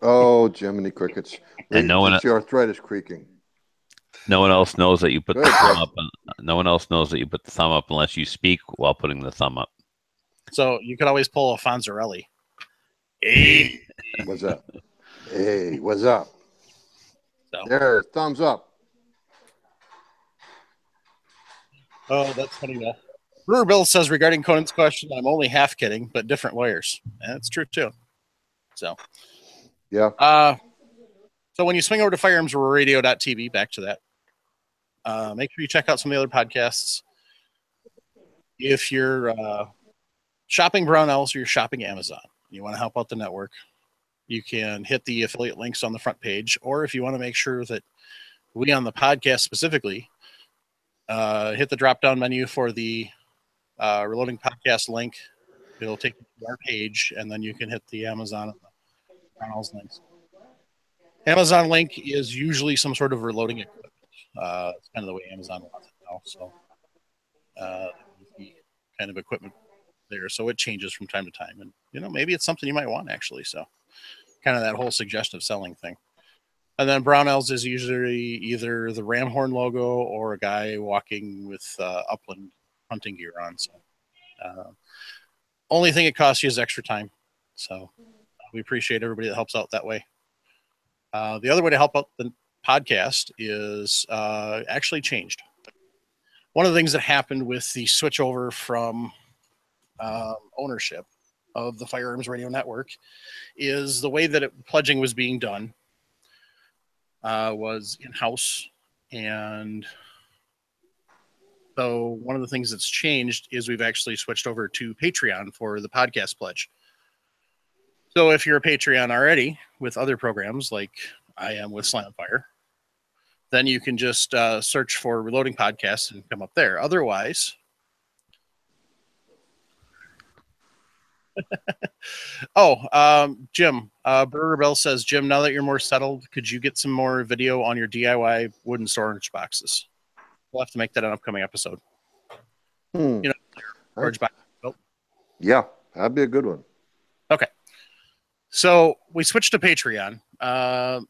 Oh, Jiminy Crickets. And no one, it's the arthritis creaking. No one else knows that you put the thumb up. No one else knows that you put the thumb up unless you speak while putting the thumb up. So you could always pull a Fonzarelli. Hey, what's up? Hey, what's up? So. There, thumbs up. Oh, that's funny though. Brewer Bill says regarding Conan's question, I'm only half kidding, but different lawyers. And that's true too. So, yeah. So when you swing over to firearmsradio.tv, back to that, make sure you check out some of the other podcasts. If you're shopping Brownells or you're shopping Amazon, you want to help out the network, you can hit the affiliate links on the front page. Or if you want to make sure that we on the podcast specifically hit the drop-down menu for the Reloading Podcast link. It'll take you to our page, and then you can hit the Amazon and the Brownells links. Amazon link is usually some sort of reloading equipment. It's kind of the way Amazon wants it now. So the kind of equipment there. So it changes from time to time. And, maybe it's something you might want, actually. So kind of that whole suggestive selling thing. And then Brownells is usually either the ram horn logo or a guy walking with upland hunting gear on. So only thing it costs you is extra time. So we appreciate everybody that helps out that way. The other way to help out the podcast is actually changed. One of the things that happened with the switch over from ownership of the Firearms Radio Network is the way that pledging was being done was in-house. And so one of the things that's changed is we've actually switched over to Patreon for the podcast pledge. So if you're a Patreon already with other programs like I am with Slamfire, then you can just search for Reloading Podcast and come up there. Otherwise, Jim, Burger Bell says, Jim, now that you're more settled, could you get some more video on your DIY wooden storage boxes? We'll have to make that an upcoming episode. Storage box. Yeah, that'd be a good one. Okay. So we switched to Patreon.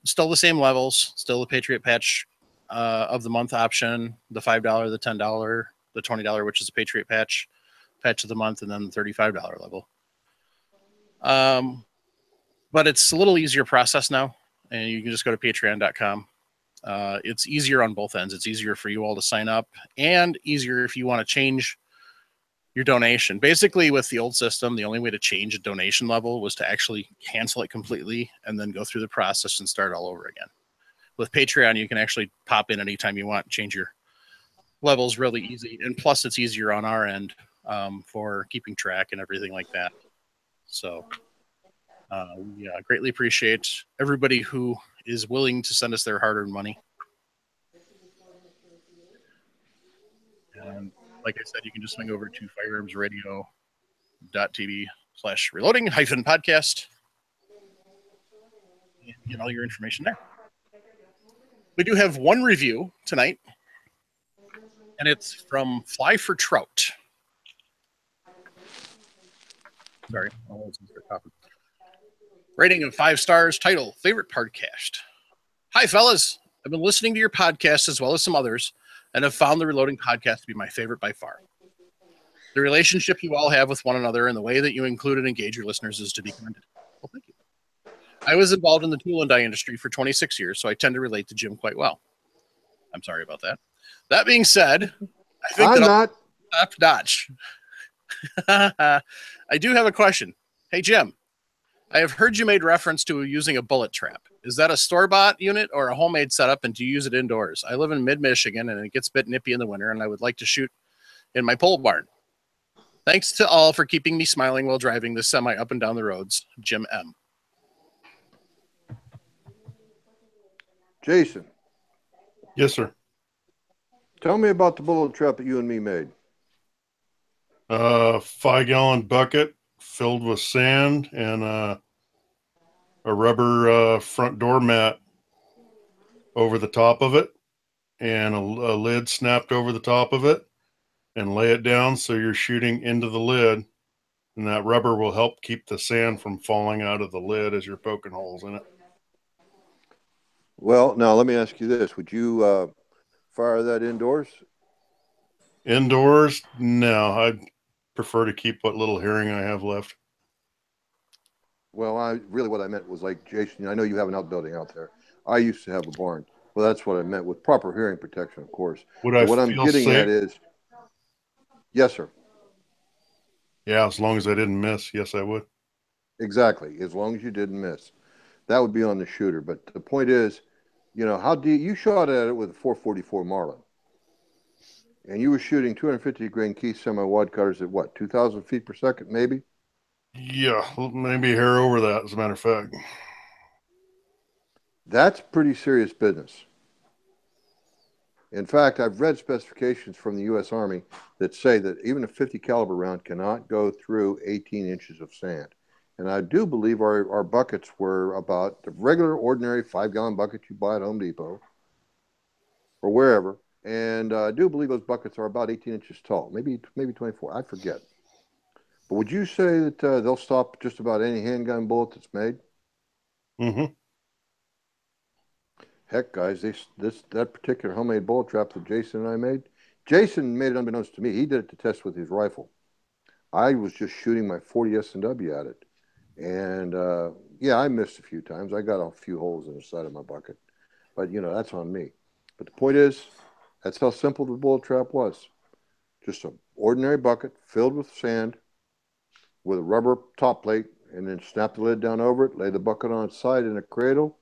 Still the same levels, still the Patriot Patch of the month option, the $5, the $10, the $20, which is the Patriot Patch of the month, and then the $35 level. But it's a little easier process now, and you can just go to patreon.com. It's easier on both ends. It's easier for you all to sign up, and easier if you want to change your donation. Basically, with the old system, the only way to change a donation level was to actually cancel it completely and then go through the process and start all over again. With Patreon, you can actually pop in anytime you want, change your levels really easy. And plus, it's easier on our end for keeping track and everything like that. So we greatly appreciate everybody who is willing to send us their hard-earned money. And like I said, you can just swing over to firearmsradio.tv/reloading-podcast and get all your information there. We do have one review tonight, and it's from Fly for Trout. Sorry, rating of 5 stars. Title: Favorite Podcast. Hi, fellas. I've been listening to your podcast as well as some others, and have found the Reloading Podcast to be my favorite by far. The relationship you all have with one another and the way that you include and engage your listeners is to be commended. Well, thank you. I was involved in the tool and die industry for 26 years, so I tend to relate to Jim quite well. I'm sorry about that. That being said, I think I'm not top notch. I do have a question. Hey, Jim, I have heard you made reference to using a bullet trap. Is that a store-bought unit or a homemade setup, and do you use it indoors? I live in mid-Michigan, and it gets a bit nippy in the winter, and I would like to shoot in my pole barn. Thanks to all for keeping me smiling while driving this semi up and down the roads. Jim M. Jason. Yes, sir. Tell me about the bullet trap that you and me made. 5-gallon bucket filled with sand and a rubber front door mat over the top of it, and a lid snapped over the top of it, and lay it down so you're shooting into the lid, and that rubber will help keep the sand from falling out of the lid as you're poking holes in it. Well, now let me ask you this. Would you fire that indoors? Indoors? No, I'd prefer to keep what little hearing I have left. Well, what I meant was like, Jason, I know you have an outbuilding out there. I used to have a barn. Well, that's what I meant with proper hearing protection, of course. What I'm getting at is, yes, sir. Yeah, as long as I didn't miss, yes, I would. Exactly, as long as you didn't miss. that would be on the shooter. But the point is, you know, how deep you shot at it with a 444 Marlin, and you were shooting 250 grain Keith semi-wide cutters at what, 2,000 feet per second, maybe? Yeah, maybe a hair over that, as a matter of fact. That's pretty serious business. In fact, I've read specifications from the U.S. Army that say that even a 50 caliber round cannot go through 18 inches of sand. And I do believe our buckets were about the regular, ordinary 5-gallon bucket you buy at Home Depot or wherever. And I do believe those buckets are about 18 inches tall, maybe 24. I forget. But would you say that they'll stop just about any handgun bullet that's made? Mm-hmm. Heck, guys, that particular homemade bullet trap that Jason and I made, Jason made it unbeknownst to me. He did it to test with his rifle. I was just shooting my 40 S&W at it. And, yeah, I missed a few times. I got a few holes in the side of my bucket. But, you know, that's on me. But the point is, that's how simple the bullet trap was. Just an ordinary bucket filled with sand with a rubber top plate, and then snap the lid down over it, lay the bucket on its side in a cradle,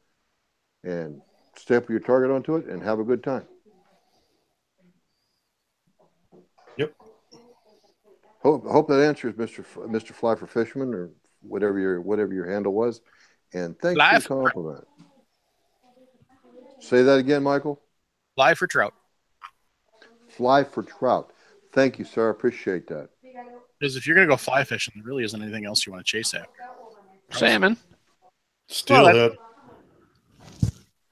and staple your target onto it, and have a good time. Yep. Hope that answers Mr. Fly for Fisherman, or whatever your handle was. And thanks Fly for the compliment. Say that again, Michael. Fly for trout. Fly for trout. Thank you, sir. I appreciate that. Because if you're going to go fly fishing, there really isn't anything else you want to chase after. Salmon. Steelhead.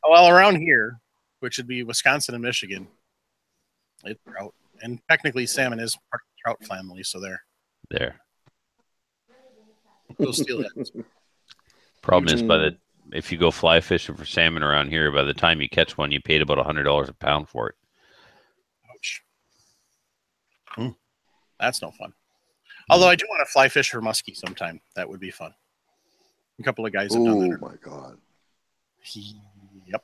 Well, around here, which would be Wisconsin and Michigan, it's trout. And technically, salmon is part of the trout family, so There. those steelheads. Problem is, if you go fly fishing for salmon around here, by the time you catch one, you paid about $100 a pound for it. Ouch. That's no fun. Although I do want to fly fish for muskie sometime. That would be fun. A couple of guys have done that. Oh, my God. Yep.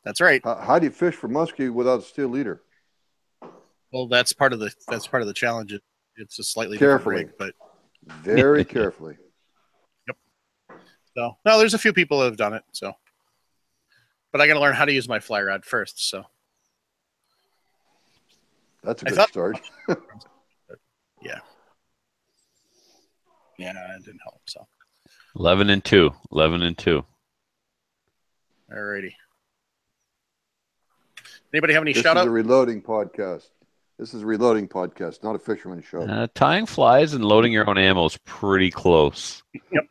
That's right. How do you fish for muskie without a steel leader? Well, that's part of the challenge. It's a slightly Carefully. different rig, but Very carefully. Yep. So, no, there's a few people that have done it. So, but I got to learn how to use my fly rod first. So, That's a good start. Yeah. Yeah, it didn't help. So, 11-2. 11-2. alrighty. Anybody have any This shout is out? a reloading podcast. This is a reloading podcast, not a fisherman show. Tying flies and loading your own ammo is pretty close. Yep.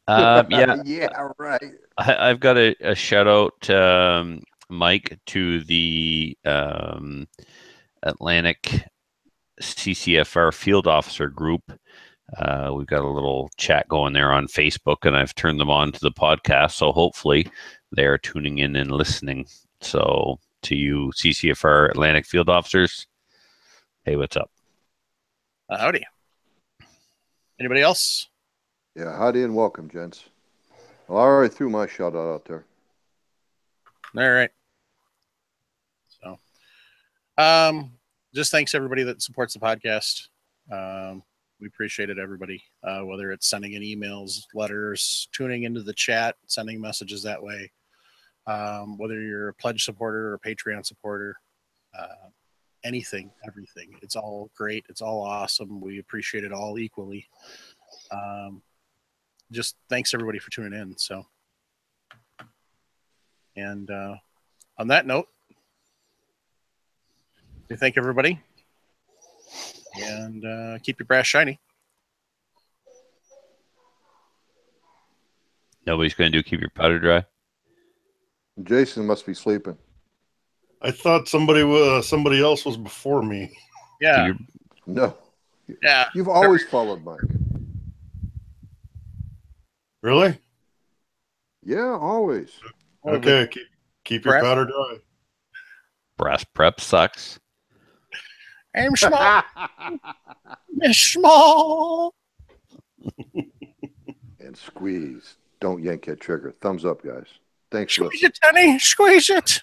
Yeah. Yeah, right. I've got a shout out, Mike, to the Atlantic CCFR field officer group. We've got a little chat going there on Facebook, and I've turned them on to the podcast. So hopefully they're tuning in and listening. So to you CCFR Atlantic field officers, hey, what's up? Howdy. Anybody else? Yeah, howdy and welcome, gents. Well, I already threw my shout out there. All right. So, just thanks everybody that supports the podcast. We appreciate it, everybody. Whether it's sending in emails, letters, tuning into the chat, sending messages that way. Whether you're a pledge supporter or a Patreon supporter, anything, everything. It's all great. It's all awesome. We appreciate it all equally. Just thanks everybody for tuning in. So, and on that note, we thank everybody, and keep your brass shiny. Nobody's going to keep your powder dry. Jason must be sleeping. I thought somebody else was before me. Yeah. No. Yeah. You've always followed Mike. Really? Yeah, always. Okay, keep your powder dry. Brass prep sucks. I'm small. Miss Small. And squeeze. Don't yank that trigger. Thumbs up, guys. Thanks for Squeeze it, Danny. Squeeze it.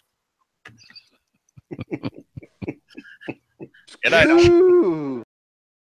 Good night. listening.